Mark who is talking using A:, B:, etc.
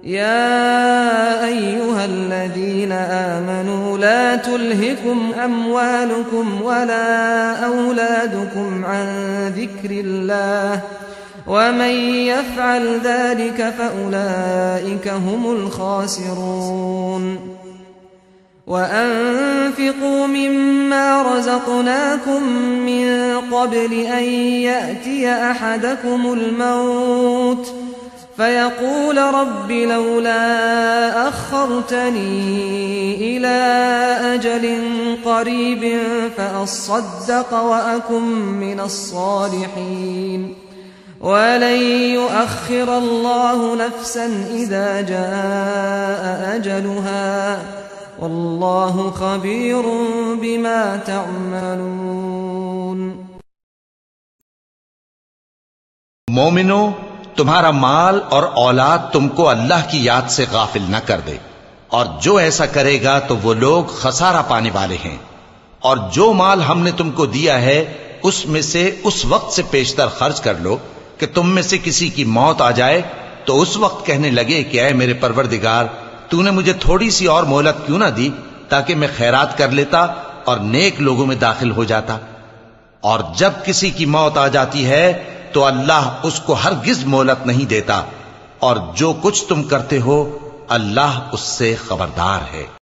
A: या अय्युहल्लज़ीना आमनू ला तुल्हिकुम अम्वालुकुम वला औलादुकुम अन ज़िक्रिल्लाह वमन यफ़अल ज़ालिका फ़उलाइका हुमुल ख़ासिरून। वअन्फ़िक़ू मिम्मा रज़क़नाकुम मिन क़ब्लि अन यअतिय अहदकुमुल मौत फ़यक़ूल रब्बि लौला अख़्ख़रतनी इला अजलिन क़रीबिन फ़अصدक़ वअकुन मिनस्सालिहीन। वलन युअख़्ख़िर अल्लाहु नफ़्सन इज़ा जाअ अजलुहा वल्लाहु ख़बीरुन बिमा तअमलून।
B: मोमिनो, तुम्हारा माल और औलाद तुमको अल्लाह की याद से गाफिल न कर दे, और जो ऐसा करेगा तो वो लोग खसारा पाने वाले हैं। और जो माल हमने तुमको दिया है उसमें से उस वक्त से पेशतर खर्च कर लो कि तुम में से किसी की मौत आ जाए तो उस वक्त कहने लगे कि ऐ मेरे परवरदिगार, तूने मुझे थोड़ी सी और मोहलत क्यों ना दी ताकि मैं खैरात कर लेता और नेक लोगों में दाखिल हो जाता। और जब किसी की मौत आ जाती है तो अल्लाह उसको हरगिज मोहलत नहीं देता, और जो कुछ तुम करते हो अल्लाह उससे खबरदार है।